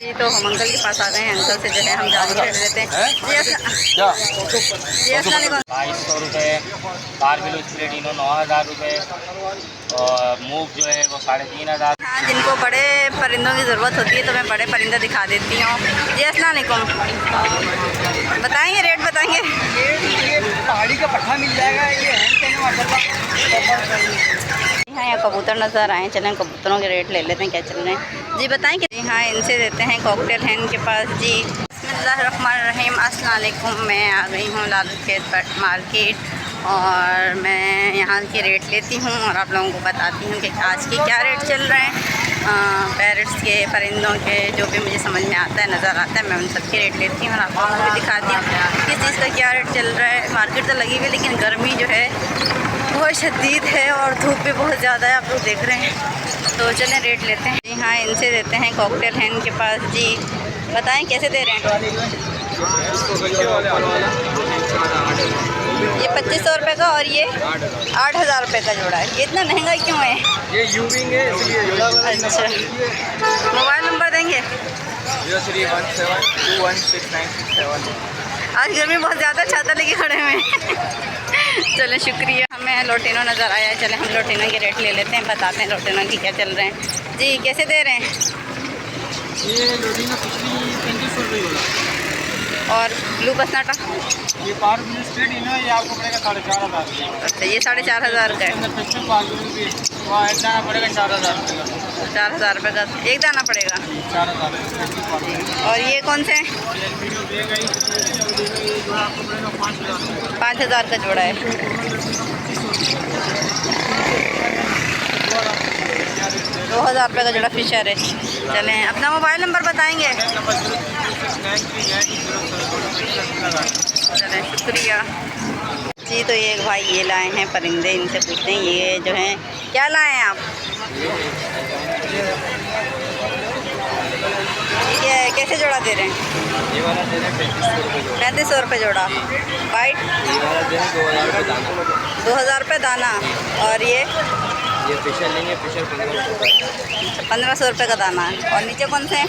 जी तो हम अंकल के पास आ गए हैं। अंकल से जो है हम जान कर लेते हैं। क्या 2200 रुपये, बारबिलो स्प्लेटिनो 9000 रुपये और मूव जो है वो 3500। हाँ, जिनको बड़े परिंदों की ज़रूरत होती है तो मैं बड़े परिंदे दिखा देती हूँ। जी अस्सलाम वालेकुम, बताएंगे रेट बताएंगे? ये पहाड़ी का पट्टा मिल जाएगा। ये हाँ, यहाँ कबूतर नज़र आए, चलें कबूतरों के रेट ले लेते हैं क्या चल रहे हैं। जी बताएंगे? जी हाँ, इनसे देते हैं। कॉकटेल है इनके पास। जी बिस्मिल्लाहिर्रहमानिर्रहीम, अस्सलाम वालेकुम। मैं आ गई हूँ लालू खेत मार्केट और मैं यहाँ के रेट लेती हूँ और आप लोगों को बताती हूँ कि आज के क्या रेट चल रहे हैं। पैरट्स के, परिंदों के, जो भी मुझे समझ में आता है, नज़र आता है, मैं उन सब के रेट लेती हूँ और आप लोगों को भी दिखाती हूँ किस चीज़ का क्या रेट चल रहा है। मार्केट तो लगी हुई, लेकिन गर्मी जो है बहुत शदीद है और धूप भी बहुत ज़्यादा है, आप लोग देख रहे हैं। तो चलें रेट लेते हैं। जी हाँ, इनसे देते हैं। कॉकटेल है इनके पास। जी बताएं कैसे दे रहे हैं? ये 2500 रुपये का और ये 8000 रुपये का जोड़ा है। ये इतना महंगा क्यों है? ये यूविंग है इसलिए। अच्छा, मोबाइल नंबर देंगे? 0317216967। आज गर्मी बहुत ज़्यादा, छाता लेके खड़े हुए हैं। चलें शुक्रिया। हमें लोटिनो नज़र आया है, चलें हम लोटिनो के रेट ले लेते हैं, बताते हैं लोटिनो की क्या चल रहे हैं। जी कैसे दे रहे हैं? ये लोटिनो पिछली 3500 रुपये जोड़ा। और ब्लू बसनाटा? ये बारबिलो स्प्लेटिनो है, ये आपको पड़ेगा 4500। अच्छा, ये 4500 का है। पिछले बारबिलो भी वहाँ एक दाना पड़ेगा 4000 रुपये का। 4000 रुपये का एक दाना पड़ेगा। 4000। और ये कौन से हैं? 5000 का जोड़ा है। 2000 रुपये का जोड़ा फिशर है। चलें अपना मोबाइल नंबर बताएंगे? चलें शुक्रिया जी। तो ये भाई ये लाए हैं परिंदे, इनसे पूछते हैं ये जो हैं क्या लाए हैं आप? ठीक है, कैसे जोड़ा दे रहे हैं? ये वाला दे रहे हैं 3500 रुपये जोड़ा। वाइट ये वाला दे रहे हैं 2000 रुपये दाना। 2000 रुपये दाना। और ये फिशर लेंगे, फिशर 1500 रुपये का दाना है। और नीचे कौन से हैं?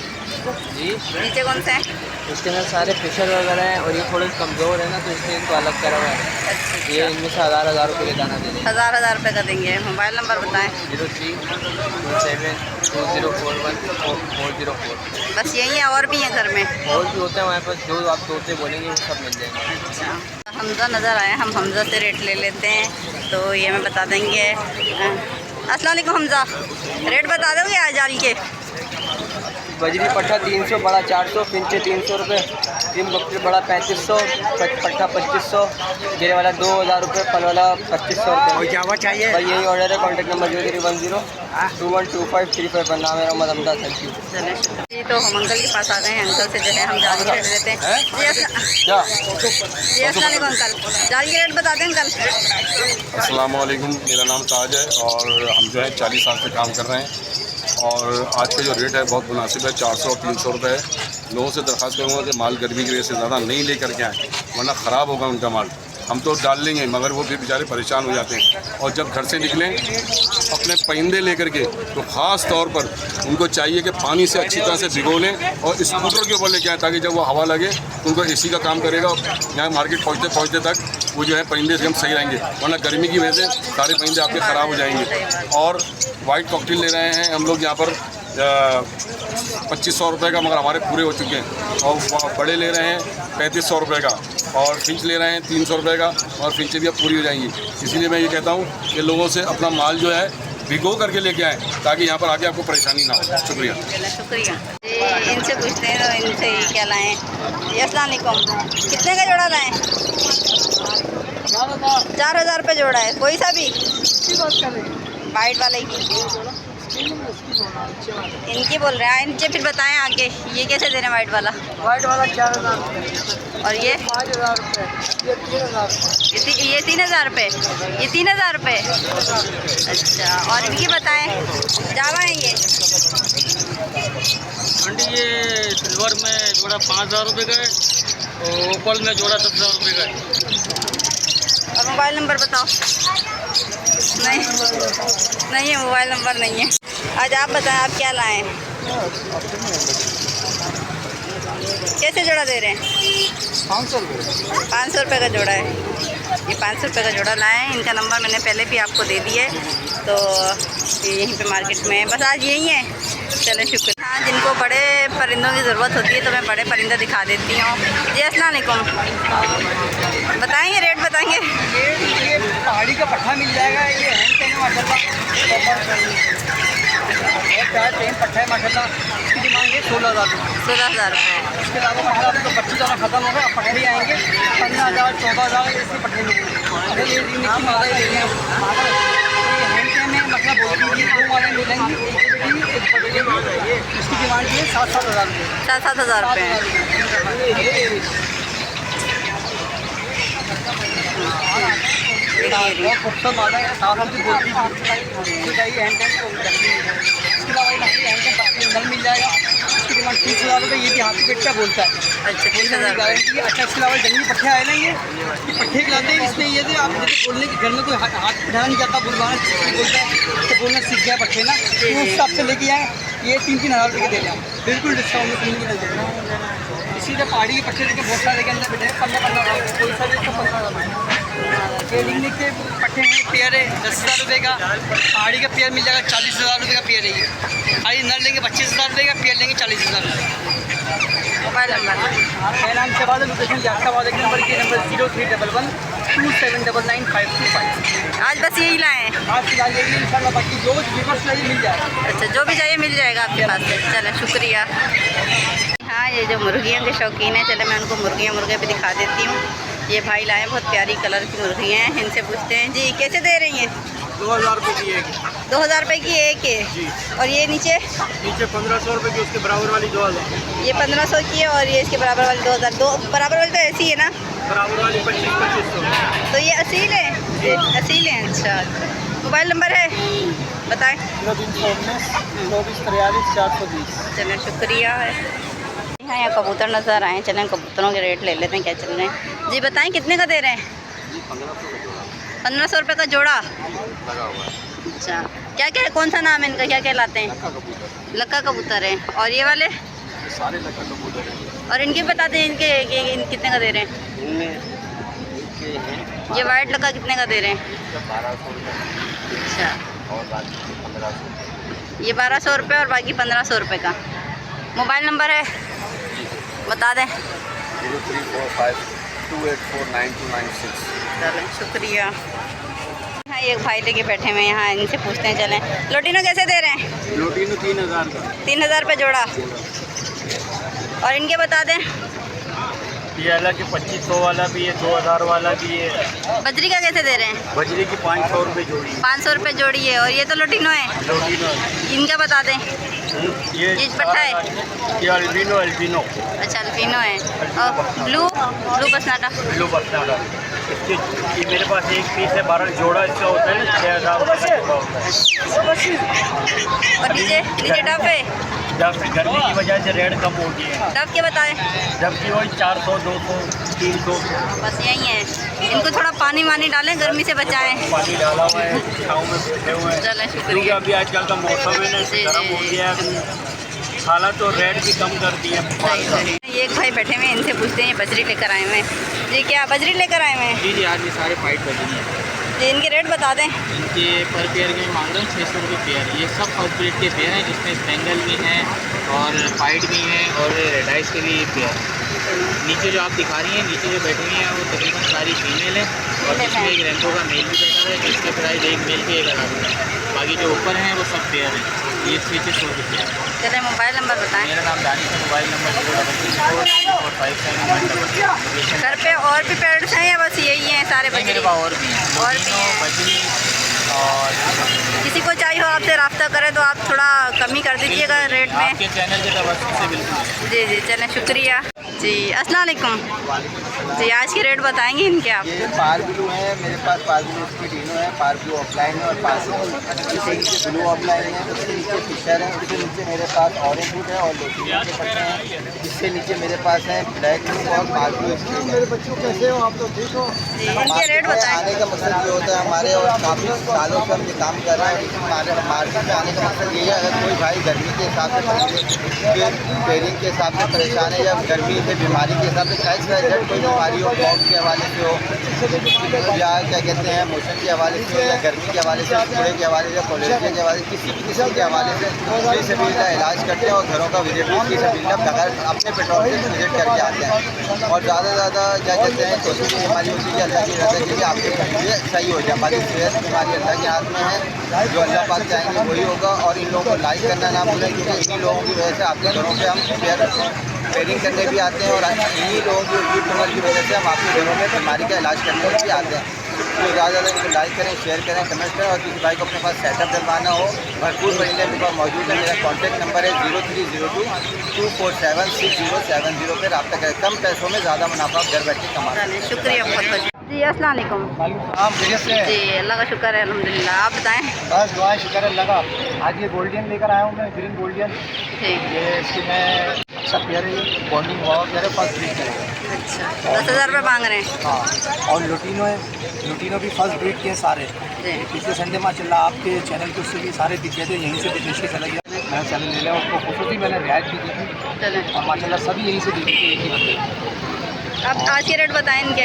जी नीचे कौन से हैं? इसके अंदर सारे फिशर वगैरह हैं और ये थोड़े कमज़ोर है ना, तो इसलिए इनको अलग करा हुआ है। अच्छा, ये इनमें से 1000 रुपये के दाना दे देंगे। 1000 रुपये का देंगे। मोबाइल नंबर बताएं? 0327204404। बस यही है और भी हैं घर में? और भी होते हैं हमारे पास, जो आप तोते बोलेंगे वो सब मिल जाएंगे। अच्छा, हमज़ा नज़र आए, हम हमज़ा से रेट ले लेते हैं। तो ये मैं बता देंगे। अस्सलाम वालेकुम हमज़ा, रेट बता दोगे आज जाल के? बजरी पट्टा 300, बड़ा 400, फिंचे 300 रुपये, तीन बकरी बड़ा 3500, पट्टा 2500, गिरे वाला 2000 रुपये, पल वाला 2500 रुपये। जावा चाहिए भाई, यही ऑर्डर है। कॉन्टैक्ट नंबर 0310212535 पर। नाम है मोहम्मद अमदाद। Thank you. जी तो हम अंकल के पास आ गए हैं। अंकल से जो है हम जाल के रेट लेते हैं। क्या जी अस्सलाम वालेकुम अंकल, जाल के रेट बता दें अंकल? अस्सलाम वालेकुम, मेरा नाम ताज है और हम जो है 40 साल से काम कर रहे हैं और आज का जो रेट है बहुत मुनासिब है। 400 और 300 रुपये है। लोगों से दरख्वास्त करूँगा कि माल गर्मी की वजह से ज़्यादा नहीं ले करके आएँ, वरना ख़राब होगा उनका माल। हम तो डाल लेंगे मगर वो भी बेचारे परेशान हो जाते हैं। और जब घर से निकलें अपने परिंदे लेकर के, तो ख़ास तौर पर उनको चाहिए कि पानी से अच्छी तरह से भिगो लें और स्कूटर के ऊपर लेके आएँ, ताकि जब वो हवा लगे तो उनको एसी का काम करेगा। यहाँ मार्केट पहुँचते पहुँचते तक वो जो है परिंदे एकदम सही रहेंगे, वरना गर्मी की वजह से सारे परिंदे आपके ख़राब हो जाएंगे। और वाइट कॉकटेल ले रहे हैं हम लोग यहाँ पर 2500 रुपये का, मगर हमारे पूरे हो चुके हैं। और बड़े ले रहे हैं 3500 रुपये का और फिंच ले रहे हैं 300 रुपये का, और फिंचें भी अब पूरी हो जाएंगी। इसीलिए मैं ये कहता हूँ कि लोगों से अपना माल जो है भिगो करके लेके आएँ, ताकि यहाँ पर आके आपको परेशानी ना हो। शुक्रिया। शुक्रिया जी। इनसे पूछते हैं तो इनसे ये क्या लाएँ? जी अस्सलाम वालेकुम, कितने का जोड़ा लाएँ? 4000 रुपये जोड़ा है। कोई सा भी? वाइट वाले की इनकी बोल रहे हैं। इनसे फिर बताएं आगे, ये कैसे दे रहे हैं वाइट वाला? वाइट वाला 4000 रुपये और ये 5000 रुपये, ये 3000 रुपये। ये 3000 रुपये, ये 3000 रुपये। अच्छा, और इनकी बताएं? जावा है ये? आंटी ये सिल्वर में जोड़ा 5000 रुपये का है और ओपल में जोड़ा 10000 रुपये का है। और मोबाइल नंबर बताओ? नहीं नहीं है, मोबाइल नंबर नहीं है। आज आप बताएं आप क्या लाएँ? कैसे जोड़ा दे रहे हैं? 500 रुपये। 500 रुपये का जोड़ा है। ये 500 रुपये का जोड़ा लाए हैं। इनका नंबर मैंने पहले भी आपको दे दिया है, तो ये यहीं पे मार्केट में है। बस आज यही है। चलो शुक्र। हाँ, जिनको बड़े परिंदों की ज़रूरत होती है तो मैं बड़े परिंदा दिखा देती हूँ। जी अस्सलाम वालेकुम, बताएंगे रेट बताएंगे? ये पहाड़ी का पट्ठा मिल जाएगा। ये हैंड टेन माशाल्लाह, और टेन पट्ठा है माशाल्लाह। इसकी डिमांड है 16,000 रुपये। 16,000 रुपये। इसके अलावा मतलब आपको 25,000 खत्म होगा, पट्ठे आएंगे 15,000 14,000 ऐसे पट्ठे मिलेंगे। अगर ये नीचे मादा ही लेंगे ये हैंड टेन है, मतलब बोल दीजिए 2 मादाएँ मिलेंगी, एक पटेगी। इसकी डिमांड है 7,000 रुपये। 7,000 रुपये। बहुत खूबसूरत मादा है, 7 की बोलती है। हैंड टेन को इसके अलावा हैंड टेन नल मिल जाएगा। इसकी डिमांड 30,000 रुपये। ये भी हाथी पेट का बोलता है। अच्छा, 30,000 रुपये। गारंटी। अच्छा, इसके अलावा जंगली पट्ठे आए ना, ये पट्ठे खिलाते हैं। इसमें ये आप जैसे बोलने के घर में कोई हाथ उठाना नहीं चाहता, बुलवाना बोलता है तो बोलना सीख गया पट्ठे ना, तो उस हिसाब से लेके आए। ये 3,000 रुपये के दे दें, बिल्कुल डिस्काउंट में 3,000 दे दें। इसी तरह पहाड़ी के पट्टे देखे बहुत सारे के अंदर बैठे 15,000 कोई सा भी 15,000। लिखने के पट्टे हैं, पेयर है 10,000 रुपये का। पहाड़ी का पेयर मिल जाएगा 40,000 रुपये का पेयर है ये। खाली नर लेंगे 25,000 रुपये का, पेयर लेंगे 40,000 रुपये। Mobile number? मेरा नाम शहबाज, लोकेशन जाफराबाद। एक नंबर की नंबर 0311 2799 525। आज बस यही लाए हैं? आज फिलहाल यही इंशाल्लाह, बाकी जो व्यूवर्स चाहिए मिल जाएगा। अच्छा, जो भी चाहिए मिल जाएगा आपके पास से। चलो शुक्रिया। हाँ, ये जो मुर्गियों के शौकीन हैं, चलो मैं उनको मुर्गे भी दिखा देती हूँ। ये भाई लाए बहुत प्यारी कलर की मुर्गियाँ हैं। इनसे पूछते हैं जी कैसे दे रही हैं? 2,000 रुपये की एक। 2,000 रुपये की एक है। और ये नीचे 1,500 रुपये की, उसके बराबर वाली 2,000। ये 1,500 की है और ये इसके बराबर वाली 2,000। दो बराबर वाली तो ऐसी है ना? बराबर वाली 2500। तो ये असील है? असील है। अच्छा, मोबाइल नंबर है बताएं? 0319 2443 420। चलें शुक्रिया है। हाँ, यहाँ कबूतर नज़र आए, चलें कबूतरों के रेट ले लेते हैं क्या चल रहे हैं। जी बताएं कितने का दे रहे हैं? 1,500 रुपये का जोड़ा। अच्छा, क्या क्या है, कौन सा नाम है इनका, क्या कहलाते हैं? लक्का कबूतर है। और ये वाले सारे लक्का कबूतर हैं। और इनके बता दें, इनके कितने का दे रहे हैं? ये वाइट लक्का कितने का दे रहे हैं? 1200 रुपये। अच्छा, और बाकी 1500। ये 1200 रुपये और बाकी 1500 रुपये का। मोबाइल नंबर है बता दें? 0345 2849296। चलें शुक्रिया। हाँ, एक भाई लेके बैठे हुए हैं यहाँ, इनसे पूछते हैं। चलें, लोटिनो कैसे दे रहे हैं? लोटिनो 3,000 का। 3,000 रुपये जोड़ा। और इनके बता दें? ये अलग 2500 वाला भी है, 2,000 वाला भी है। बजरी का कैसे दे रहे हैं? बजरी की 500 रुपये जोड़ी। 500 रुपये जोड़ी है। और ये तो लोटिनो है। लोटिनो इनका बता दें? ये पट्ठा है? ये अल्बिनो। अच्छा, अल्बिनो है। और ब्लू बसनाटा? ब्लू बसनाटा। इसके ये मेरे पास एक पीस है, 12 जोड़ा इसका होता है ना, 6,000 रुपये का जोड़ा होता है। और नीचे डब है? जब गर्मी की वजह से रेट कम हो गई है। डब के बताएं? जबकि वही 400 200 300। बस यही है। इनको थोड़ा पानी वानी डालें, गर्मी से बचाएं। पानी डाला हुआ है, छाँव में बैठे हुए हैं। चलें क्योंकि शुक्रिया। अभी आजकल का मौसम है ना, गर्म हो गया है, हालात तो रेट भी कम कर दिए हैं। ये एक भाई बैठे हुए हैं, इनसे पूछते हैं। ये बजरी लेकर आए हुए हैं। जी क्या बजरी लेकर आए हुए हैं? जी आज ये सारे फाइट बजरी हैं। जी इनके रेट बता दें? इनके पर पेयर के मांग रहे हैं 600 रुपये पेयर। ये सब आउटलेट के पेयर हैं, जिसमें स्पेंगल भी हैं और फाइट भी हैं और रेड आइस के भी पेयर। नीचे जो आप दिखा रही हैं, नीचे जो बैठी हुई हैं, वो तकरीबन सारी फीमेल है और जिसमें एक रेंको का मेल भी बैठा है, जिसके प्राइस एक मेल के 1,000 है। बाकी जो ऊपर हैं वो सब पेयर हैं। ये 600 रुपये। चलें मोबाइल नंबर बताएं? मेरा नाम दानिश है। Mobile number 0334571। घर पे और भी पेरेंट्स हैं या बस यही हैं सारे बजरी? मेरे पास और भी हैं, और भी हैं। बजरी। और किसी को चाहिए हो आपसे रब्ता करें तो आप थोड़ा कमी कर दीजिएगा रेट में। आपके चैनल के तवज्जो से बिल्कुल। जी जी चलें शुक्रिया जी। अस्सलाम वालेकुम जी, आज के रेट बताएंगे इनके आप? ये पार ब्लू है मेरे पास, पार ब्लू स्पीडिनो है, पार ब्लू ऑफलाइन है और पास इसके नीचे ब्लू ऑफलाइन है, उसके नीचे फिशर है, उसके नीचे मेरे पास ऑरेंज वुड है और लोटिनो के पट्टे हैं। इसके नीचे मेरे पास है ब्लैक ब्लू और पार ब्लू स्क्रीन। मेरे बच्चों कैसे हो आप? तो ठीक हो जी, इनके रेट बताएं? आने का मकसद ये होता है हमारे, और काफ़ी सालों से हम ये काम कर रहे हैं, हमारे मार्केट में आने का मकसद ये है, अगर कोई भाई गर्मी के हिसाब से पेयरिंग के हिसाब से परेशान है या गर्मी से बीमारी के हिसाब से चाहे कोई बीमारी हो, कॉफ के हवाले से हो या क्या कहते हैं मोशन के हवाले से हो या गर्मी के हवाले से, कीड़े के हवाले से, कोलेरिया के हवाले से, किसी भी किस्म के हवाले से फी सबील का इलाज करते हैं और घरों का विजिट भी फी सबील का बगैर अपने पेट्रोल से विजिट करके आते हैं। और ज़्यादा से ज़्यादा क्या कहते हैं कोई भी बीमारी होती है अल्लाह की रज़ा के लिए आपके ये सही हो जाए। हमारी सेहत बीमारी अल्लाह के हाथ में है, जो अल्लाह पाक चाहेंगे वही होगा। और इन लोगों को लाइक करना ना भूलें, क्योंकि इन्हीं लोगों की वजह से आपके घरों पे हम पेयरिंग करने भी आते हैं और इन्हीं लोगों की यूट्यूबर की वजह से हम आपके घरों में बीमारी का इलाज करने भी आते हैं। तो ज़्यादा इनको लाइक करें, शेयर करें, कमेंट करें। और किसी भाई को अपने पास सेटअप डलवाना हो, भरपूर परिंदे मेरे पास मौजूद है। मेरा कॉन्टैक्ट नंबर है 0302247670 पर रब्ता करें। कम पैसों में ज़्यादा मुनाफा घर बैठे कमा सकते हैं। शुक्रिया बहुत बहुत जी। अस्सलाम वालेकुम। हाँ खैरियत से जी, अल्लाह का शुक्र है, अल्हम्दुलिल्लाह। आप बताएं। बस दुआ शुक्र अल्लाह का। आज ये गोल्डियन लेकर आया हूँ मैं, ग्रीन गोल्डियन। जी, ये इसकी मैं अच्छा प्यारे बॉन्डिंग हुआ प्यारे फर्स्ट ब्रीड करेंगे। अच्छा, 10,000 रुपये मांग रहे हैं। हाँ, और लुटिनो है, लुटिनो भी फर्स्ट ब्रीड के हैं सारे। जी, पिछले संडे माशाल्लाह आपके चैनल के उससे भी सारे दिखे थे, यहीं से विदेश के चला गया। मैं चले ले लिया उसको, खुशी मैंने रियायत भी दी थी चलें। और माशाल्लाह सभी यहीं से दिखे थे, एक ही बंदे। अब आज के रेट बताएं इनके।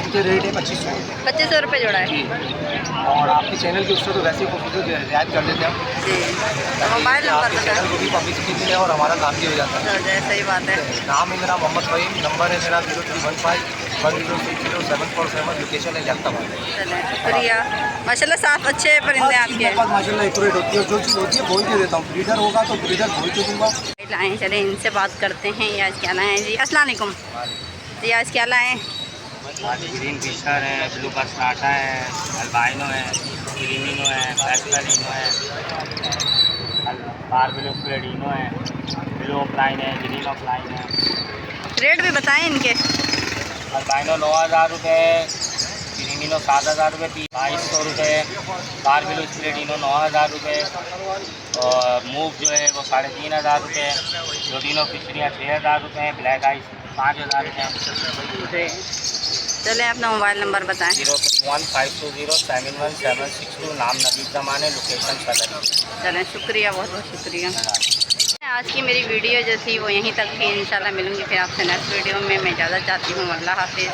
इनके रेट है 2500 2500 रुपये जोड़ा है। जी। और आपके चैनल के उससे तो वैसे ही खूबसूरत रियायत कर देते हैं हम। जी, तो मोबाइल नंबर आपके चैनल को भी पब्लिसिटी मिले और हमारा काम भी हो जाता है। तो सही बात है। नाम है मेरा मोहम्मद फ़हीम, नंबर है मेरा 0315106047, लोकेशन है जख्ताबाद। चलें, शुक्रिया। माशाल्लाह साफ अच्छे परिंदे आपके हैं। माशाल्लाह एक्यूरेट होती है, जो चीज़ होती है बोल के देता हूँ। ब्रीडर होगा तो ब्रीडर बोल के दूँगा। लाएँ, चलें इनसे बात करते हैं। ये आज क्या लाएँ जी? अस्सलाम वालेकुम जी। आज क्या लाएँ? ग्रीन फिशर है, ब्लू कस्टाटा है, अल्बाइनो है, क्रीमिनो है, पैस्टलिनो है, बारबेलो फ्लेडिनो है, ब्लू ऑफलाइन है, ग्रीन ऑफलाइन है। रेट भी बताएं इनके। अल्बाइनो 9,000 रुपये, क्रीमिनो 7,000 रुपये, 2200 रुपये, बारबेलो फ्लेडिनो 9,000 रुपये और मूव जो है वो 3,500 रुपये, लोडिनो फिशरियाँ 6,000 रुपये, ब्लैक आइस 5,000 रुपये। चलें, अपना मोबाइल नंबर बताएं। 0315207162, नाम नबीद ज़माने, लोकेशन सदर। चलें, शुक्रिया, बहुत बहुत शुक्रिया। आज की मेरी वीडियो जो थी वो यहीं तक थी। इंशाल्लाह मिलूंगी फिर आपसे नेक्स्ट वीडियो में। मैं इजाज़त चाहती हूँ। अल्लाह हाफिज़।